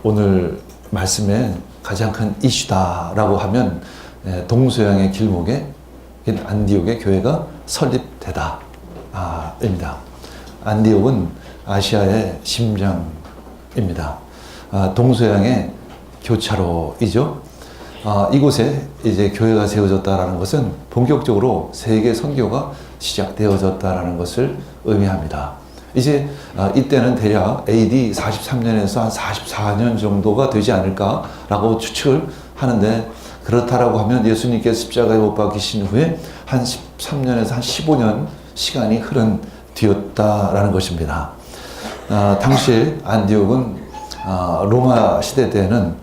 오늘 말씀의 가장 큰 이슈다라고 하면 동서양의 길목에 안디옥의 교회가 설립되다 입니다. 안디옥은 아시아의 심장입니다. 동서양의 교차로이죠. 이곳에 이제 교회가 세워졌다라는 것은 본격적으로 세계 선교가 시작되어졌다라는 것을 의미합니다. 이제 이때는 대략 AD 43년에서 한 44년 정도가 되지 않을까라고 추측을 하는데, 그렇다라고 하면 예수님께서 십자가에 못 박히신 후에 한 13년에서 한 15년 시간이 흐른 뒤였다라는 것입니다. 당시에 안디옥은 로마 시대 때는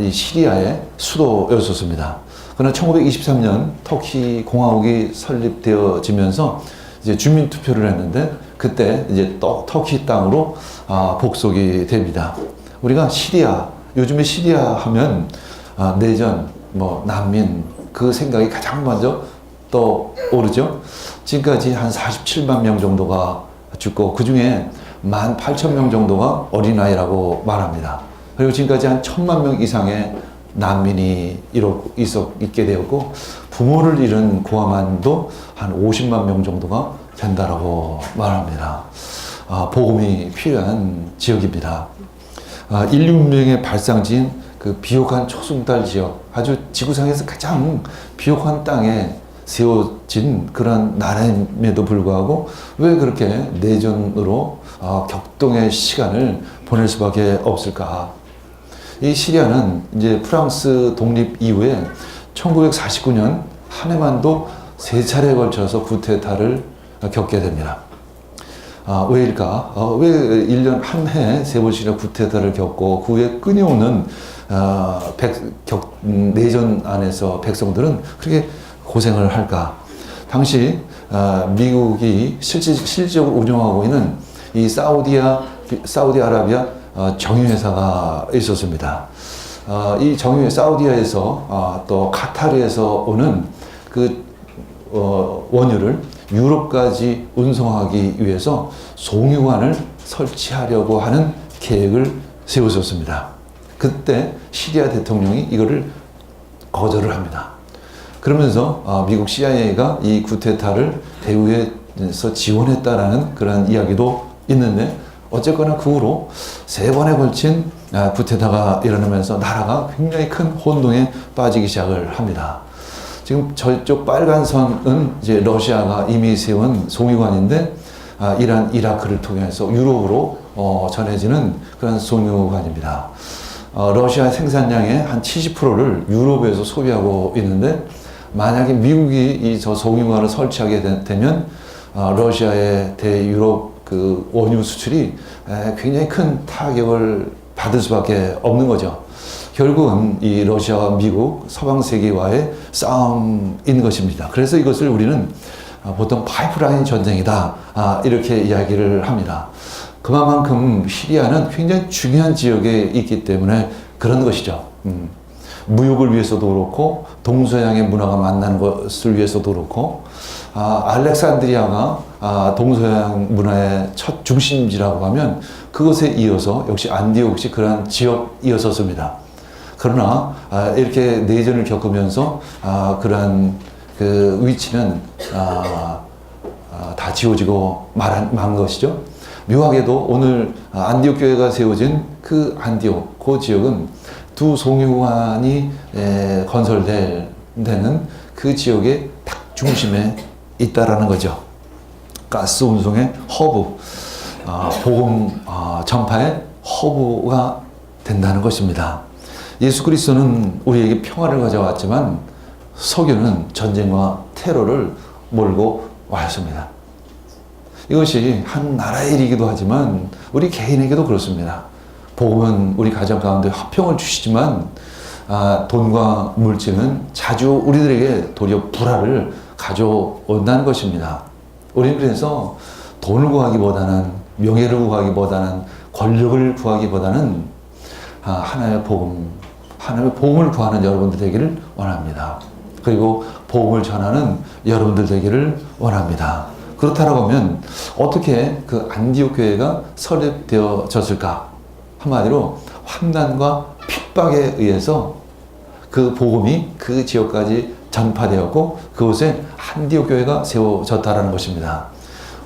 이 시리아의 수도였었습니다. 그러나 1923년 터키 공화국이 설립되어지면서 이제 주민 투표를 했는데, 그때 이제 또 터키 땅으로 복속이 됩니다. 우리가 시리아, 요즘에 시리아 하면 내전, 난민, 그 생각이 가장 먼저 떠오르죠. 지금까지 한 47만 명 정도가 죽고, 그 중에 18,000명 정도가 어린아이라고 말합니다. 그리고 지금까지 한 1,000만 명 이상의 난민이 있게 되었고, 부모를 잃은 고아만도 한 50만 명 정도가 된다라고 말합니다. 복음이 필요한 지역입니다. 인류 문명의 발상지인 그 비옥한 초승달 지역, 아주 지구상에서 가장 비옥한 땅에 세워진 그런 나라임에도 불구하고 왜 그렇게 내전으로 격동의 시간을 보낼 수밖에 없을까? 이 시리아는 이제 프랑스 독립 이후에 1949년 한 해만도 3차례에 걸쳐서 쿠데타를 겪게 됩니다. 왜일까? 왜 1년 한 해에 3번씩이나 쿠데타를 겪고 그 후에 끊임없는 내전 안에서 백성들은 그렇게 고생을 할까? 당시 미국이 실질적으로 운영하고 있는 이 사우디아라비아 정유회사가 있었습니다. 이 사우디아에서 또 카타르에서 오는 그 원유를 유럽까지 운송하기 위해서 송유관을 설치하려고 하는 계획을 세웠었습니다. 그때 시리아 대통령이 이거를 거절을 합니다. 그러면서 미국 CIA가 이 쿠데타를 대우에서 지원했다라는 그런 이야기도 있는데, 어쨌거나 그 후로 3번에 걸친 쿠데타가 일어나면서 나라가 굉장히 큰 혼동에 빠지기 시작을 합니다. 지금 저쪽 빨간 선은 이제 러시아가 이미 세운 송유관인데, 이란, 이라크를 통해서 유럽으로 전해지는 그런 송유관입니다. 러시아 생산량의 한 70%를 유럽에서 소비하고 있는데, 만약에 미국이 저 송유관을 설치하게 되면 러시아의 대유럽 그 원유 수출이 굉장히 큰 타격을 받을 수밖에 없는 거죠. 결국은 이 러시아와 미국, 서방 세계와의 싸움인 것입니다. 그래서 이것을 우리는 보통 파이프라인 전쟁이다, 이렇게 이야기를 합니다. 그만큼 시리아는 굉장히 중요한 지역에 있기 때문에 그런 것이죠. 무역을 위해서도 그렇고, 동서양의 문화가 만나는 것을 위해서도 그렇고, 알렉산드리아가 동서양 문화의 첫 중심지라고 하면 그것에 이어서 역시 안디옥 역시 그러한 지역이었었습니다. 그러나 이렇게 내전을 겪으면서 그러한 그 위치는 다 지워지고 만 것이죠. 묘하게도 오늘 안디옥 교회가 세워진 그 안디옥, 그 지역은 두 송유관이 건설되는 그 지역의 딱 중심에 있다라는 거죠. 가스 운송의 허브, 복음 전파의 허브가 된다는 것입니다. 예수 그리스도는 우리에게 평화를 가져왔지만 석유는 전쟁과 테러를 몰고 왔습니다. 이것이 한 나라의 일이기도 하지만 우리 개인에게도 그렇습니다. 복음은 우리 가정 가운데 화평을 주시지만 돈과 물질은 자주 우리들에게 도리어 불화를 가져온다는 것입니다. 우리는 그래서 돈을 구하기보다는, 명예를 구하기보다는, 권력을 구하기보다는 하나님의 복음을 구하는 여러분들 되기를 원합니다. 그리고 복음을 전하는 여러분들 되기를 원합니다. 그렇다고 하면 어떻게 그 안디옥 교회가 설립되어졌을까? 한마디로 환난과 핍박에 의해서 그 복음이 그 지역까지 전파되었고 그곳에 안디옥 교회가 세워졌다라는 것입니다.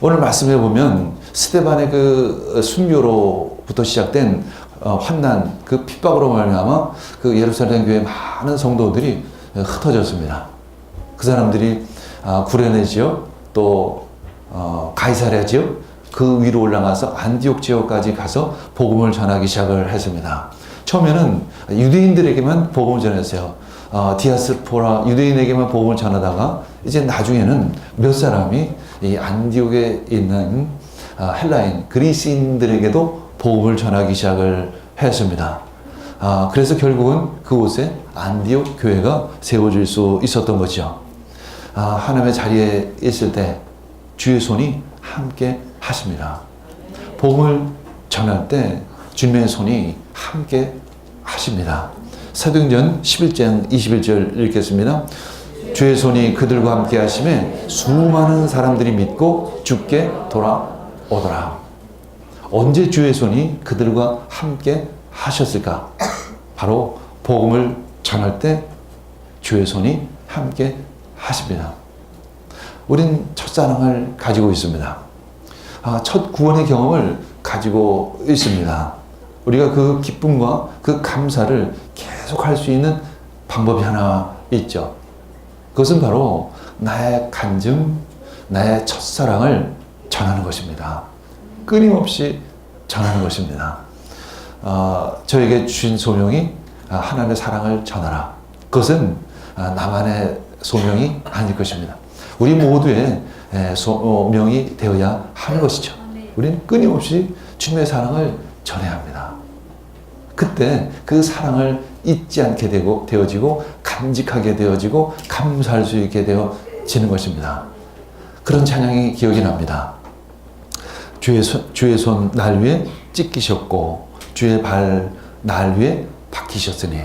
오늘 말씀해 보면 스데반의 그 순교로부터 시작된 환난, 그 핍박으로 말미암아 그 예루살렘 교회 많은 성도들이 흩어졌습니다. 그 사람들이 구레네 지역 또 가이사랴 지역 그 위로 올라가서 안디옥 지역까지 가서 복음을 전하기 시작을 했습니다. 처음에는 유대인들에게만 복음을 전했어요. 디아스포라 유대인에게만 복음을 전하다가 이제 나중에는 몇 사람이 이 안디옥에 있는 헬라인 그리스인들에게도 복음을 전하기 시작을 했습니다. 그래서 결국은 그곳에 안디옥 교회가 세워질 수 있었던 거죠. 하나님의 자리에 있을 때 주의 손이 함께 하십니다. 복음을 전할 때 주님의 손이 함께 하십니다. 사도행전 11장 21절 읽겠습니다. 주의 손이 그들과 함께 하심에 수많은 사람들이 믿고 주께 돌아오더라. 언제 주의 손이 그들과 함께 하셨을까? 바로 복음을 전할 때 주의 손이 함께 하십니다. 우린 첫사랑을 가지고 있습니다. 첫 구원의 경험을 가지고 있습니다. 우리가 그 기쁨과 그 감사를 계속 할 수 있는 방법이 하나 있죠. 그것은 바로 나의 간증, 나의 첫사랑을 전하는 것입니다. 끊임없이 전하는 것입니다. 저에게 주신 소명이 하나님의 사랑을 전하라. 그것은 나만의 소명이 아닐 것입니다. 우리 모두의 소명이 되어야 하는 것이죠. 우리는 끊임없이 주님의 사랑을 전해야 합니다. 그때 그 사랑을 잊지 않게 되어지고 간직하게 되어지고 감사할 수 있게 되어지는 것입니다. 그런 찬양이 기억이 납니다. 주의 손 날 위에 찢기셨고 주의 발 날 위에 박히셨으니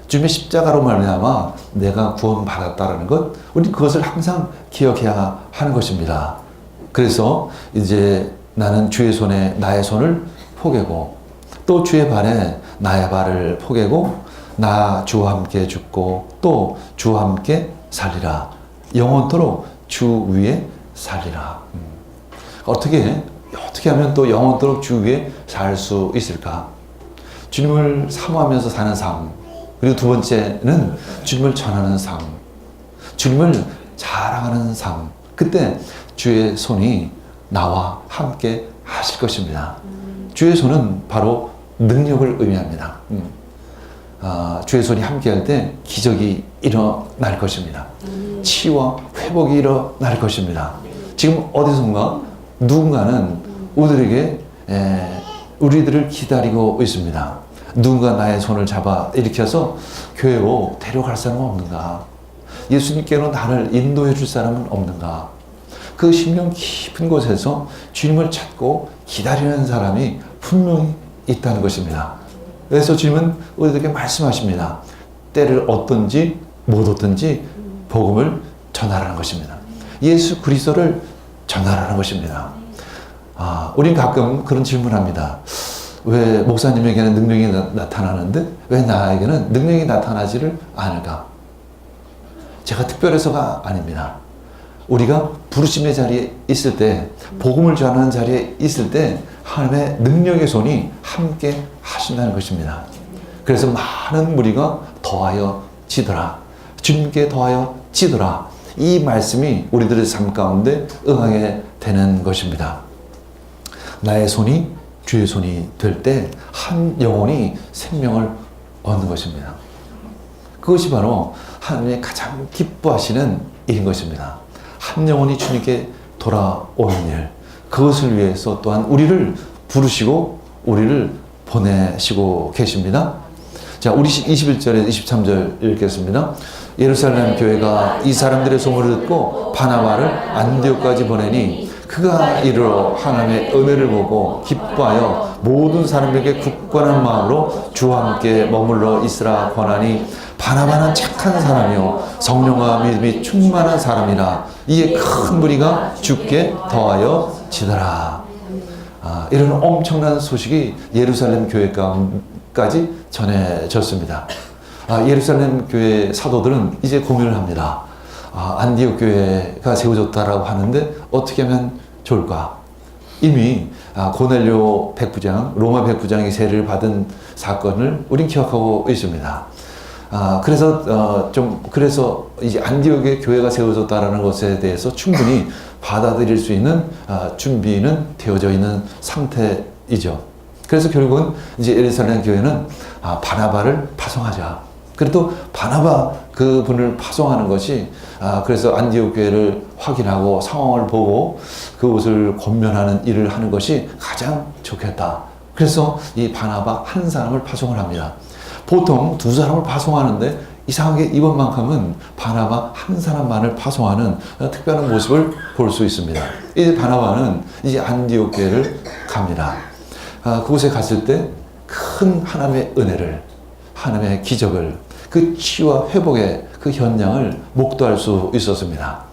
주님의 십자가로 말미암아 내가 구원받았다라는 것, 우리 그것을 항상 기억해야 하는 것입니다. 그래서 이제 나는 주의 손에 나의 손을 포개고 또 주의 발에 나의 발을 포개고 나 주와 함께 죽고 또 주와 함께 살리라. 영원토록 주 위에 살리라. 어떻게 하면 또 영원토록 주 위에 살 수 있을까? 주님을 사모하면서 사는 삶. 그리고 두 번째는 주님을 전하는 삶. 주님을 자랑하는 삶. 그때 주의 손이 나와 함께 하실 것입니다. 주의 손은 바로 능력을 의미합니다. 주의 손이 함께 할 때 기적이 일어날 것입니다. 치유와 회복이 일어날 것입니다. 지금 어디선가 누군가는 우리들을 기다리고 있습니다. 누군가 나의 손을 잡아 일으켜서 교회로 데려갈 사람은 없는가? 예수님께로 나를 인도해 줄 사람은 없는가? 그 심령 깊은 곳에서 주님을 찾고 기다리는 사람이 분명히 있다는 것입니다. 그래서 주님은 우리에게 말씀하십니다. 때를 얻든지 못 얻든지 복음을 전하라는 것입니다. 예수 그리스도를 전하라는 것입니다. 우린 가끔 그런 질문합니다. 왜 목사님에게는 능력이 나타나는데 왜 나에게는 능력이 나타나지를 않을까? 제가 특별해서가 아닙니다. 우리가 부르심의 자리에 있을 때, 복음을 전하는 자리에 있을 때 하나님의 능력의 손이 함께 하신다는 것입니다. 그래서 많은 무리가 더하여 지더라. 주님께 더하여 지더라. 이 말씀이 우리들의 삶 가운데 응하게 되는 것입니다. 나의 손이 주의 손이 될 때 한 영혼이 생명을 얻는 것입니다. 그것이 바로 하나님의 가장 기뻐하시는 일인 것입니다. 한 영혼이 주님께 돌아오는 일, 그것을 위해서 또한 우리를 부르시고 우리를 보내시고 계십니다. 자, 우리 21절에서 23절 읽겠습니다. 예루살렘 교회가 이 사람들의 소문을 듣고 바나바를 안디옥까지 보내니 그가 이르러 하나님의 은혜를 보고 기뻐하여 모든 사람에게 굳건한 마음으로 주와 함께 머물러 있으라 권하니 바나바는 착한 사람이요 성령과 믿음이 충만한 사람이라 이에 큰 무리가 주께 더하여 지더라. 이런 엄청난 소식이 예루살렘 교회까지 전해졌습니다. 예루살렘 교회 사도들은 이제 고민을 합니다. 안디옥 교회가 세워졌다라고 하는데 어떻게 하면 좋을까? 이미 고넬료 백부장, 로마 백부장이 세례를 받은 사건을 우린 기억하고 있습니다. 그래서 이제 안디옥의 교회가 세워졌다라는 것에 대해서 충분히 받아들일 수 있는 준비는 되어져 있는 상태이죠. 그래서 결국은 이제 예루살렘 교회는 바나바를 파송하자. 그래도 바나바 그분을 파송하는 것이 그래서 안디옥 교회를 확인하고 상황을 보고 그것을 권면하는 일을 하는 것이 가장 좋겠다. 그래서 이 바나바 한 사람을 파송을 합니다. 보통 두 사람을 파송하는데 이상하게 이번만큼은 바나바 한 사람만을 파송하는 특별한 모습을 볼 수 있습니다. 이제 바나바는 이제 안디옥 교회를 갑니다. 그곳에 갔을 때 큰 하나님의 은혜를, 하나님의 기적을, 그 치유와 회복의 그 현장을 목도할 수 있었습니다.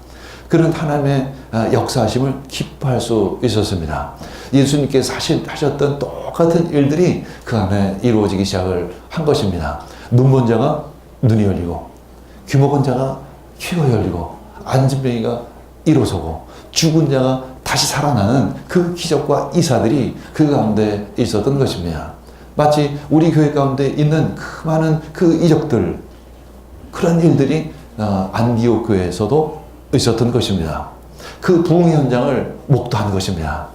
그런 하나님의 역사하심을 기뻐할 수 있었습니다. 예수님께서 하셨던 똑같은 일들이 그 안에 이루어지기 시작을 한 것입니다. 눈 본 자가 눈이 열리고, 귀 먹은 자가 귀가 열리고, 앉은 병이가 일어서고, 죽은 자가 다시 살아나는 그 기적과 이사들이 그 가운데 있었던 것입니다. 마치 우리 교회 가운데 있는 그 많은 그 이적들, 그런 일들이 안디옥 교회에서도 있었던 것입니다. 그 부흥 현장을 목도한 것입니다.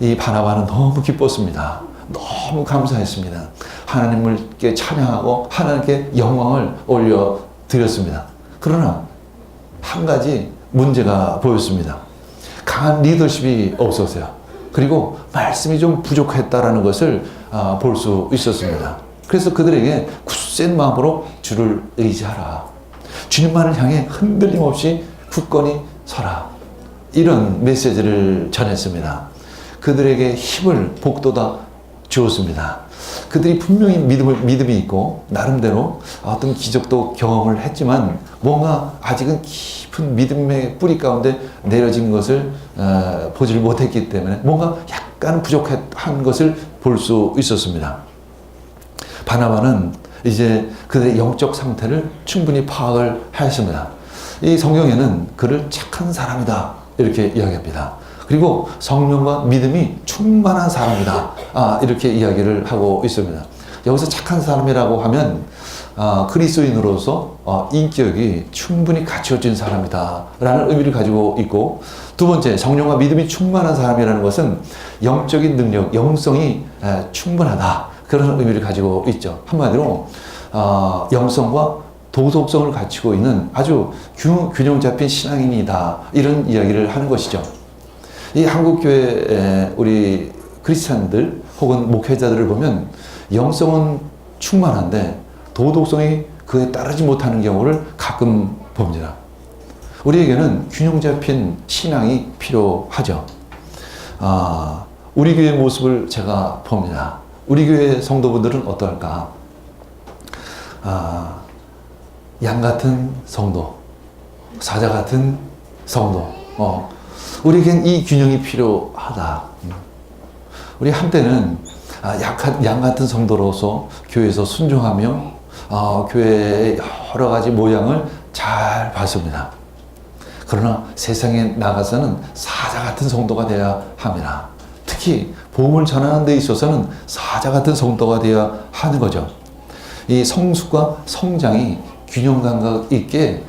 이 바나바는 너무 기뻤습니다. 너무 감사했습니다. 하나님께 찬양하고 하나님께 영광을 올려드렸습니다. 그러나 한 가지 문제가 보였습니다. 강한 리더십이 없었어요. 그리고 말씀이 좀 부족했다라는 것을 볼 수 있었습니다. 그래서 그들에게 굳센 마음으로 주를 의지하라. 주님만을 향해 흔들림 없이 굳건히 서라. 이런 메시지를 전했습니다. 그들에게 힘을 복돋아 주었습니다. 그들이 분명히 믿음이 있고 나름대로 어떤 기적도 경험을 했지만 뭔가 아직은 깊은 믿음의 뿌리 가운데 내려진 것을 보지를 못했기 때문에 뭔가 약간 부족한 것을 볼 수 있었습니다. 바나바는 이제 그들의 영적 상태를 충분히 파악을 하였습니다. 이 성경에는 그를 착한 사람이다 이렇게 이야기합니다. 그리고 성령과 믿음이 충만한 사람이다 이렇게 이야기를 하고 있습니다. 여기서 착한 사람이라고 하면 그리스도인으로서 인격이 충분히 갖춰진 사람이다 라는 의미를 가지고 있고, 두 번째 성령과 믿음이 충만한 사람이라는 것은 영적인 능력, 영성이 충분하다 그런 의미를 가지고 있죠. 한마디로 영성과 도덕성을 갖추고 있는 아주 균형 잡힌 신앙인이다 이런 이야기를 하는 것이죠. 이 한국교회 우리 크리스찬들 혹은 목회자들을 보면 영성은 충만한데 도덕성이 그에 따르지 못하는 경우를 가끔 봅니다. 우리에게는 균형 잡힌 신앙이 필요하죠. 우리 교회의 모습을 제가 봅니다. 우리 교회 성도분들은 어떨까? 양 같은 성도, 사자 같은 성도. 우리에겐 이 균형이 필요하다. 우리 한때는 양 같은 성도로서 교회에서 순종하며 교회의 여러 가지 모양을 잘 봤습니다. 그러나 세상에 나가서는 사자 같은 성도가 되어야 합니다. 특히 복음을 전하는 데 있어서는 사자 같은 성도가 되어야 하는 거죠. 이 성숙과 성장이 균형 감각 있게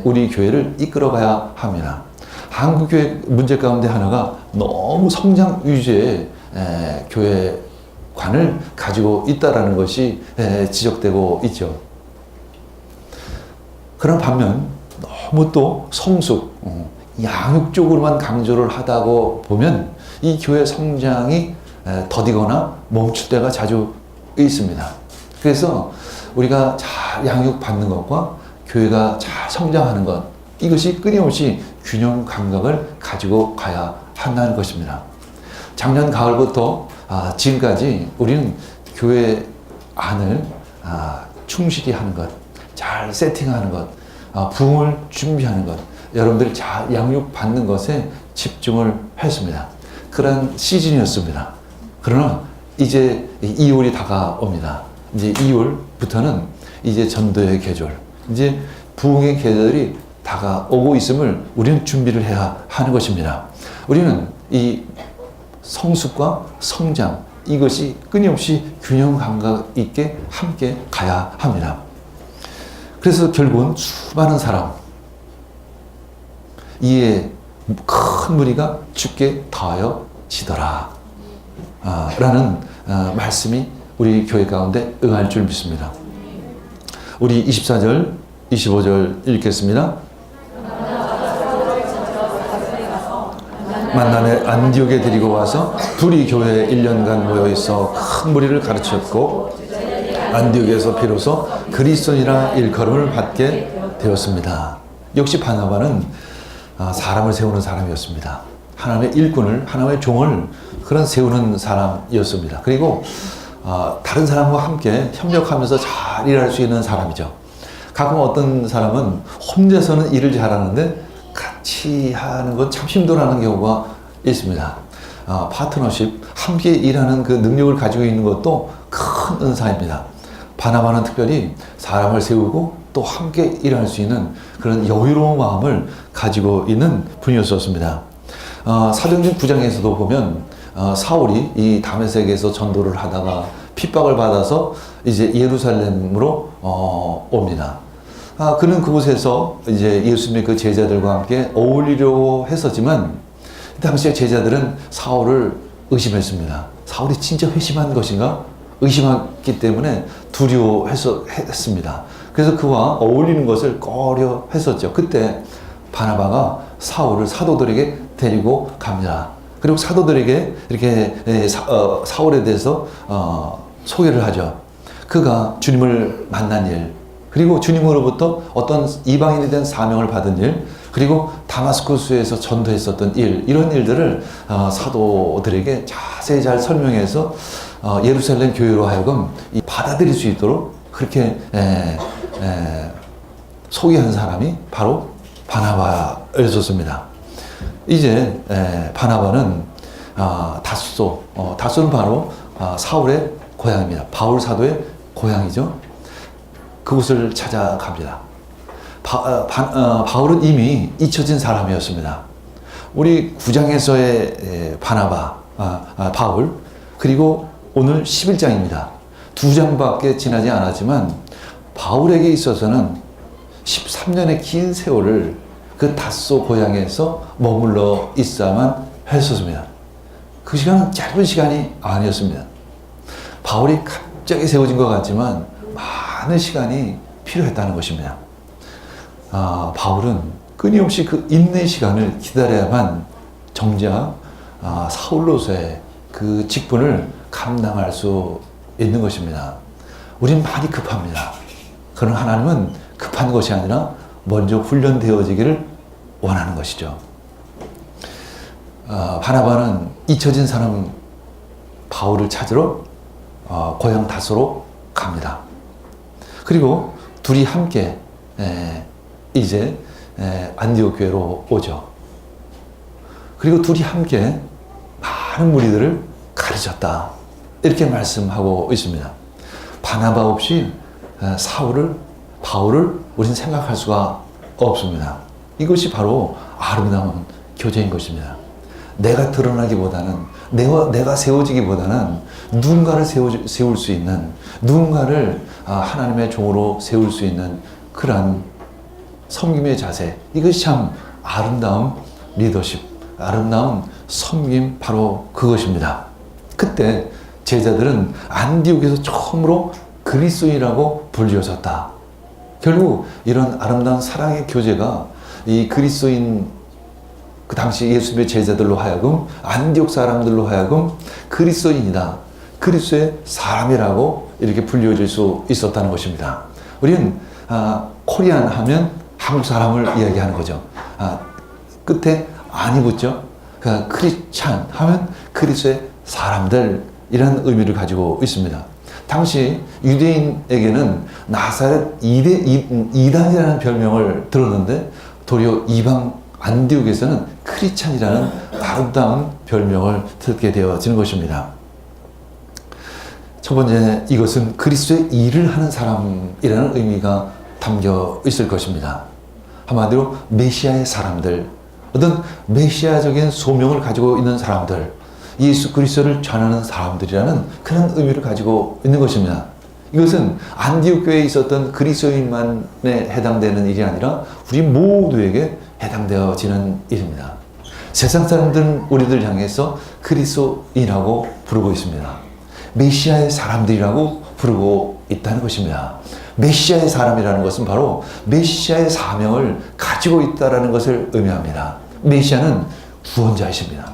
우리 교회를 이끌어가야 합니다. 한국 교회 문제 가운데 하나가 너무 성장 위주의 교회관을 가지고 있다라는 것이 지적되고 있죠. 그런 반면 너무 또 성숙, 양육 쪽으로만 강조를 하다고 보면 이 교회 성장이 더디거나 멈출 때가 자주 있습니다. 그래서 우리가 잘 양육받는 것과 교회가 잘 성장하는 것, 이것이 끊임없이 균형 감각을 가지고 가야 한다는 것입니다. 작년 가을부터 지금까지 우리는 교회 안을 충실히 하는 것, 잘 세팅하는 것, 부흥을 준비하는 것, 여러분들이 잘 양육받는 것에 집중을 했습니다. 그런 시즌이었습니다. 그러나 이제 2월이 다가옵니다. 이제 2월부터는 이제 전도의 계절, 이제 부흥의 계절이 다가오고 있음을 우리는 준비를 해야 하는 것입니다. 우리는 이 성숙과 성장, 이것이 끊임없이 균형 감각 있게 함께 가야 합니다. 그래서 결국은 수많은 사람, 이에 큰 무리가 주께 더하여지더라 라는 말씀이 우리 교회 가운데 응할 줄 믿습니다. 우리 24절, 25절 읽겠습니다. 만남에 안디옥에 데리고 와서 둘이 교회에 1년간 모여있어 큰 무리를 가르쳤고 안디옥에서 비로소 그리스도인이라 일컬음을 받게 되었습니다. 역시 바나바는 사람을 세우는 사람이었습니다. 하나님의 일꾼을, 하나님의 종을 그런 세우는 사람이었습니다. 그리고 다른 사람과 함께 협력하면서 잘 일할 수 있는 사람이죠. 가끔 어떤 사람은 혼자서는 일을 잘하는데 같이 하는 건 참 힘들어하는 경우가 있습니다. 파트너십, 함께 일하는 그 능력을 가지고 있는 것도 큰 은사입니다. 바나바는 특별히 사람을 세우고 또 함께 일할 수 있는 그런 여유로운 마음을 가지고 있는 분이었습니다. 사도행전 9장에서도 보면 사울이 이 다메섹에서 전도를 하다가 핍박을 받아서 이제 예루살렘으로 옵니다. 그는 그곳에서 이제 예수님의 그 제자들과 함께 어울리려고 했었지만 당시에 제자들은 사울을 의심했습니다. 사울이 진짜 회심한 것인가? 의심했기 때문에 두려워했습니다. 그래서 그와 어울리는 것을 꺼려 했었죠. 그때 바나바가 사울을 사도들에게 데리고 갑니다. 그리고 사도들에게 이렇게 사울에 대해서 소개를 하죠. 그가 주님을 만난 일, 그리고 주님으로부터 어떤 이방인에 대한 사명을 받은 일, 그리고 다마스쿠스에서 전도했었던 일, 이런 일들을 사도들에게 자세히 잘 설명해서 예루살렘 교회로 하여금 받아들일 수 있도록 그렇게 소개한 사람이 바로 바나바였었습니다. 이제 바나바는 다소는 바로 사울의 고향입니다. 바울 사도의 고향이죠. 그곳을 찾아갑니다. 바울은 이미 잊혀진 사람이었습니다. 우리 9장에서의 바울, 그리고 오늘 11장입니다. 2장밖에 지나지 않았지만 바울에게 있어서는 13년의 긴 세월을 그 다소 고향에서 머물러 있어야만 했었습니다. 그 시간은 짧은 시간이 아니었습니다. 바울이 갑자기 세워진 것 같지만 많은 시간이 필요했다는 것입니다. 바울은 끊임없이 그 인내 시간을 기다려야만 정작 사울로서의 그 직분을 감당할 수 있는 것입니다. 우리는 많이 급합니다. 그러나 하나님은 급한 것이 아니라 먼저 훈련되어지기를 원하는 것이죠. 바나바는 잊혀진 사람 바울을 찾으러 고향 다소로 갑니다. 그리고 둘이 함께 이제 안디옥 교회로 오죠. 그리고 둘이 함께 많은 무리들을 가르쳤다, 이렇게 말씀하고 있습니다. 바나바 없이 바울을 우리는 생각할 수가 없습니다. 이것이 바로 아름다운 교제인 것입니다. 내가 드러나기보다는, 내가 세워지기보다는 누군가를 세울 수 있는, 누군가를 하나님의 종으로 세울 수 있는 그러한 섬김의 자세, 이것이 참 아름다운 리더십, 아름다운 섬김, 바로 그것입니다. 그때 제자들은 안디옥에서 처음으로 그리스도인이라고 불려졌다. 결국 이런 아름다운 사랑의 교제가 이 그리스도인, 그 당시 예수님의 제자들로 하여금, 안디옥 사람들로 하여금 그리스도인이다, 그리스도의 사람이라고 이렇게 불려질 수 있었다는 것입니다. 우리는 코리안 하면 한국 사람을 이야기하는 거죠. 끝에 안이 붙죠. 크리스찬 하면 그리스도의 사람들, 이런 의미를 가지고 있습니다. 당시 유대인에게는 나사렛 이단이라는 별명을 들었는데 도리어 이방 안디옥에서는 크리스찬이라는 아름다운 별명을 듣게 되어지는 것입니다. 첫 번째, 이것은 그리스도의 일을 하는 사람이라는 의미가 담겨 있을 것입니다. 한마디로 메시아의 사람들, 어떤 메시아적인 소명을 가지고 있는 사람들, 예수 그리스도를 전하는 사람들이라는 그런 의미를 가지고 있는 것입니다. 이것은 안디옥 교회에 있었던 그리스도인만에 해당되는 일이 아니라 우리 모두에게 해당되어지는 일입니다. 세상 사람들은 우리들 향해서 그리스도인이라고 부르고 있습니다. 메시아의 사람들이라고 부르고 있다는 것입니다. 메시아의 사람이라는 것은 바로 메시아의 사명을 가지고 있다는 것을 의미합니다. 메시아는 구원자이십니다.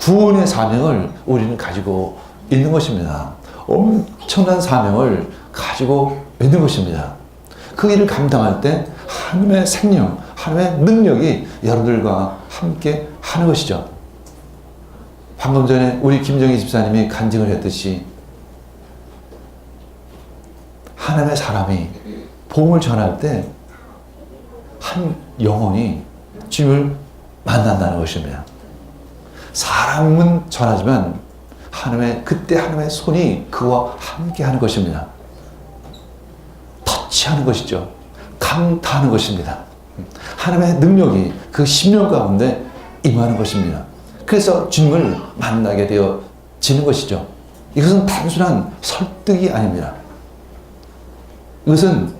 구원의 사명을 우리는 가지고 있는 것입니다. 엄청난 사명을 가지고 있는 것입니다. 그 일을 감당할 때 하나님의 생명, 하나님의 능력이 여러분들과 함께 하는 것이죠. 방금 전에 우리 김정희 집사님이 간증을 했듯이 하나님의 사람이 복음을 전할 때 한 영혼이 주님을 만난다는 것입니다. 사람은 전하지만 그때 하나님의 손이 그와 함께 하는 것입니다. 터치하는 것이죠. 강타하는 것입니다. 하나님의 능력이 그 심령 가운데 임하는 것입니다. 그래서 주님을 만나게 되어지는 것이죠. 이것은 단순한 설득이 아닙니다. 이것은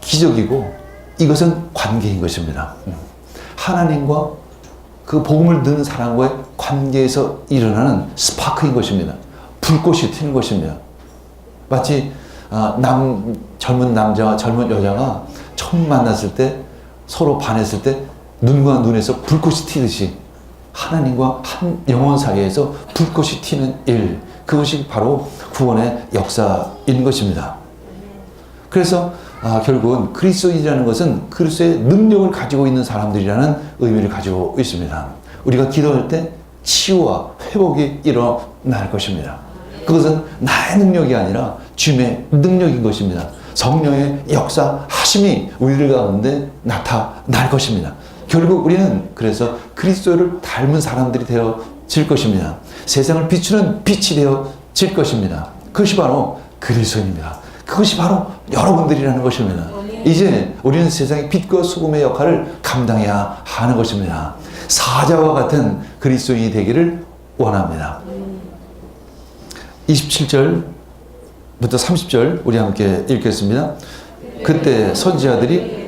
기적이고 이것은 관계인 것입니다. 하나님과 그 복음을 듣는 사람과의 관계에서 일어나는 스파크인 것입니다. 불꽃이 튀는 것입니다. 마치 젊은 남자와 젊은 여자가 처음 만났을 때 서로 반했을 때 눈과 눈에서 불꽃이 튀듯이 하나님과 한 영혼 사이에서 불꽃이 튀는 일, 그것이 바로 구원의 역사인 것입니다. 그래서 결국은 그리스도인이라는 것은 그리스도의 능력을 가지고 있는 사람들이라는 의미를 가지고 있습니다. 우리가 기도할 때 치유와 회복이 일어날 것입니다. 그것은 나의 능력이 아니라 주님의 능력인 것입니다. 성령의 역사하심이 우리들 가운데 나타날 것입니다. 결국 우리는 그래서 그리스도를 닮은 사람들이 되어질 것입니다. 세상을 비추는 빛이 되어질 것입니다. 그것이 바로 그리스도입니다. 그것이 바로 여러분들이라는 것입니다. 이제 우리는 세상의 빛과 소금의 역할을 감당해야 하는 것입니다. 사자와 같은 그리스도인이 되기를 원합니다. 27절부터 30절 우리 함께 읽겠습니다. 그때 선지자들이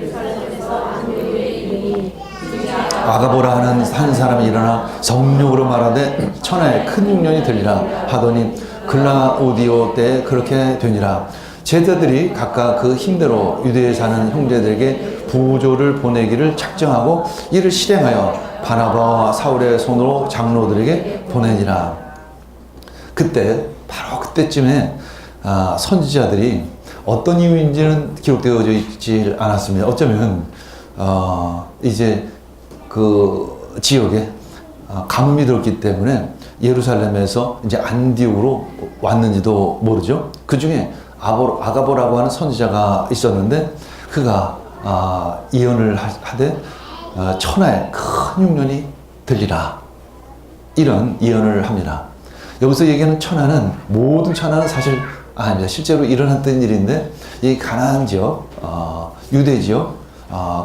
아가보라 하는 한 사람이 일어나 성령으로 말하되 천하에 큰 흉년이 들리라 하더니 글라우디오 때 그렇게 되니라. 제자들이 각각 그 힘대로 유대에 사는 형제들에게 부조를 보내기를 작정하고 이를 실행하여 바나바와 사울의 손으로 장로들에게 보내니라. 바로 그때쯤에 선지자들이 어떤 이유인지는 기록되어져 있지 않았습니다. 어쩌면 이제 그 지역에 가뭄이 들었기 때문에 예루살렘에서 이제 안디옥으로 왔는지도 모르죠. 그 중에 아가보라고 하는 선지자가 있었는데 그가 예언을 하되 천하에 큰 흉년이 들리라, 이런 예언을 합니다. 여기서 얘기하는 천하는 모든 천하는 사실 아닙니다. 실제로 일어났던 일인데 이 가나안 지역, 유대 지역,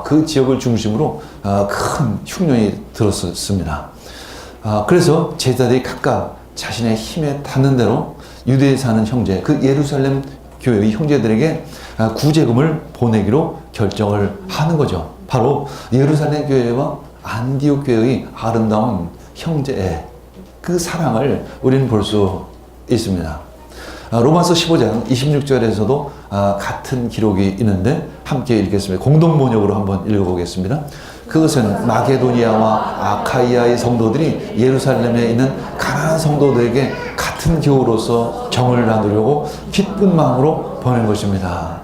그 지역을 중심으로 큰 흉년이 들었습니다. 그래서 제자들이 각각 자신의 힘에 닿는 대로 유대에 사는 형제, 그 예루살렘 교회의 형제들에게 구제금을 보내기로 결정을 하는 거죠. 바로 예루살렘 교회와 안디옥 교회의 아름다운 형제의 그 사랑을 우리는 볼 수 있습니다. 로마서 15장 26절에서도 같은 기록이 있는데 함께 읽겠습니다. 공동 번역으로 한번 읽어보겠습니다. 그것은 마게도니아와 아카이아의 성도들이 예루살렘에 있는 가난한 성도들에게 같은 교우로서 정을 나누려고 기쁜 마음으로 보낸 것입니다.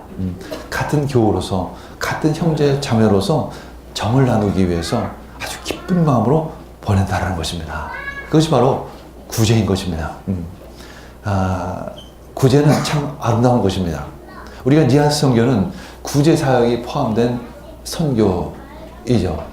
같은 교우로서, 같은 형제 자매로서 정을 나누기 위해서 아주 기쁜 마음으로 보낸다는 것입니다. 그것이 바로 구제인 것입니다. 구제는 참 아름다운 것입니다. 우리가 니아스 선교는 구제 사역이 포함된 선교이죠.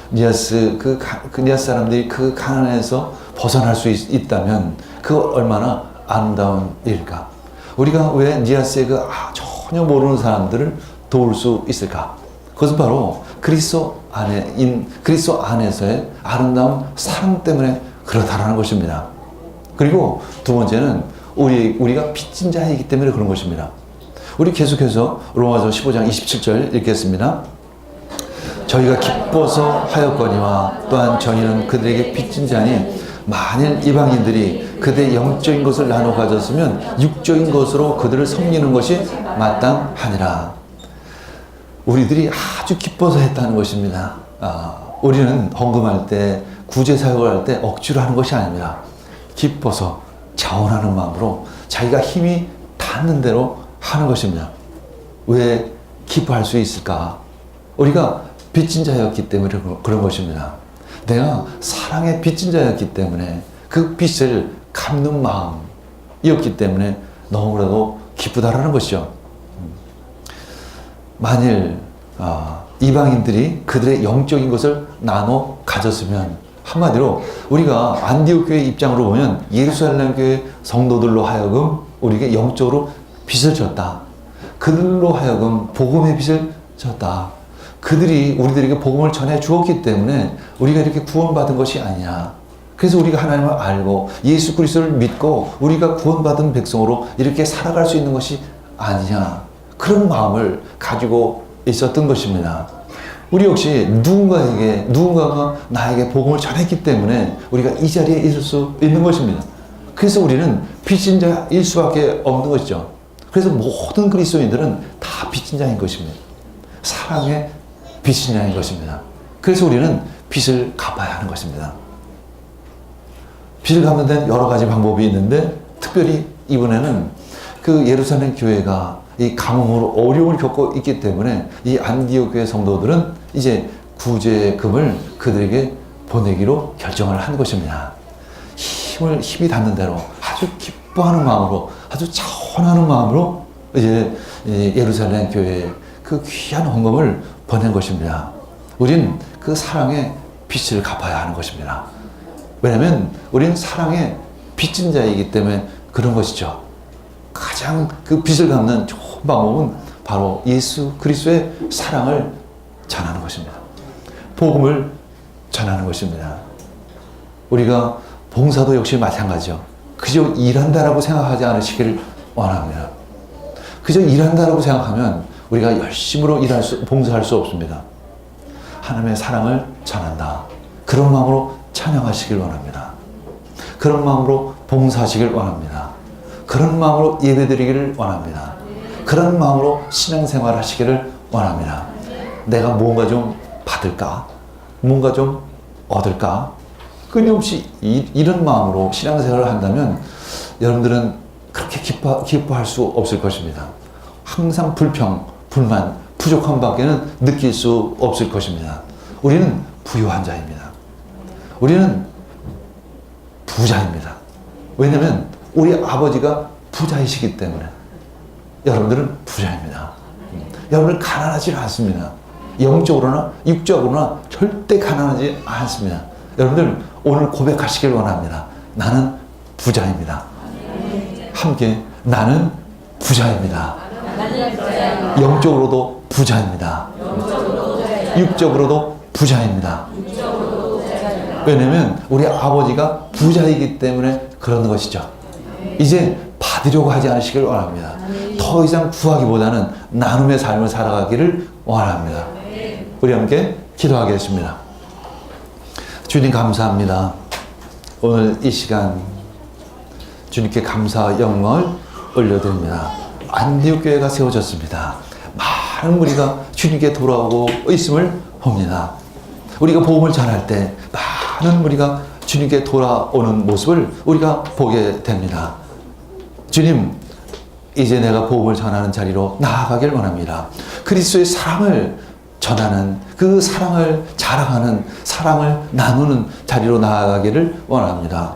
그 니아스 사람들이 그 가난에서 벗어날 수 있다면 그 얼마나 아름다운 일일까? 우리가 왜 니아스의 전혀 모르는 사람들을 도울 수 있을까? 그것은 바로 그리스도 안에서의 아름다운 사랑 때문에 그렇다라는 것입니다. 그리고 두 번째는 우리가 빚진 자이기 때문에 그런 것입니다. 우리 계속해서 로마서 15장 27절 읽겠습니다. 저희가 기뻐서 하였거니와 또한 저희는 그들에게 빚진 자니 만일 이방인들이 그들의 영적인 것을 나눠 가졌으면 육적인 것으로 그들을 섬기는 것이 마땅하니라. 우리들이 아주 기뻐서 했다는 것입니다. 우리는 헌금할 때, 구제 사역을 할 때 억지로 하는 것이 아닙니다. 기뻐서 자원하는 마음으로 자기가 힘이 닿는 대로 하는 것입니다. 왜 기뻐할 수 있을까? 우리가 빚진 자였기 때문에 그런 것입니다. 내가 사랑의 빚진 자였기 때문에 그 빚을 갚는 마음이었기 때문에 너무나도 기쁘다라는 것이죠. 만일 이방인들이 그들의 영적인 것을 나눠 가졌으면, 한마디로 우리가 안디옥 교회 입장으로 보면 예루살렘 교회 성도들로 하여금 우리에게 영적으로 빚을 졌다. 그들로 하여금 복음의 빚을 졌다. 그들이 우리들에게 복음을 전해 주었기 때문에 우리가 이렇게 구원받은 것이 아니야. 그래서 우리가 하나님을 알고 예수 그리스도를 믿고 우리가 구원받은 백성으로 이렇게 살아갈 수 있는 것이 아니냐. 그런 마음을 가지고 있었던 것입니다. 우리 역시 누군가가 나에게 복음을 전했기 때문에 우리가 이 자리에 있을 수 있는 것입니다. 그래서 우리는 빚진 자일 수밖에 없는 것이죠. 그래서 모든 그리스도인들은 다 빚진 자인 것입니다. 사랑의 빚진 자인 것입니다. 그래서 우리는 빚을 갚아야 하는 것입니다. 빚을 갚는 데는 여러 가지 방법이 있는데, 특별히 이번에는 그 예루살렘 교회가 이 가뭄으로 어려움을 겪고 있기 때문에 이 안디옥 교회 성도들은 이제 구제금을 그들에게 보내기로 결정을 한 것입니다. 힘이 닿는 대로 아주 기뻐하는 마음으로, 아주 자원하는 마음으로 이제 예루살렘 교회에 그 귀한 헌금을 보낸 것입니다. 우린 그 사랑의 빚을 갚아야 하는 것입니다. 왜냐하면 우린 사랑의 빚진 자이기 때문에 그런 것이죠. 가장 그 빚을 갚는 좋은 방법은 바로 예수 그리스도의 사랑을 전하는 것입니다. 복음을 전하는 것입니다. 우리가 봉사도 역시 마찬가지죠. 그저 일한다라고 생각하지 않으시기를 원합니다. 그저 일한다라고 생각하면 우리가 열심으로 봉사할 수 없습니다. 하나님의 사랑을 전한다. 그런 마음으로 찬양하시길 원합니다. 그런 마음으로 봉사하시길 원합니다. 그런 마음으로 예배드리기를 원합니다. 그런 마음으로 신앙생활 하시기를 원합니다. 내가 뭔가 좀 받을까? 뭔가 좀 얻을까? 끊임없이 이런 마음으로 신앙생활을 한다면 여러분들은 그렇게 기뻐할 수 없을 것입니다. 항상 불평, 불만, 부족한 밖에는 느낄 수 없을 것입니다. 우리는 부유한 자입니다. 우리는 부자입니다. 왜냐하면 우리 아버지가 부자이시기 때문에 여러분들은 부자입니다. 여러분들 가난하지 않습니다. 영적으로나 육적으로나 절대 가난하지 않습니다. 여러분들 오늘 고백하시길 원합니다. 나는 부자입니다. 함께 나는 부자입니다. 영적으로도 부자입니다. 육적으로도 부자입니다. 왜냐하면 우리 아버지가 부자이기 때문에 그런 것이죠. 이제 받으려고 하지 않으시길 원합니다. 더 이상 구하기보다는 나눔의 삶을 살아가기를 원합니다. 우리 함께 기도하겠습니다. 주님 감사합니다. 오늘 이 시간 주님께 감사와 영광을 올려드립니다. 안디옥 교회가 세워졌습니다. 많은 무리가 주님께 돌아오고 있음을 봅니다. 우리가 복음을 전할 때 많은 무리가 주님께 돌아오는 모습을 우리가 보게 됩니다. 주님, 이제 내가 복음을 전하는 자리로 나아가길 원합니다. 그리스도의 사랑을 전하는, 그 사랑을 자랑하는, 사랑을 나누는 자리로 나아가기를 원합니다.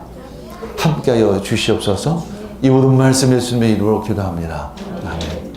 함께하여 주시옵소서. 이 모든 말씀 예수님의 이름으로 기도합니다. 아멘.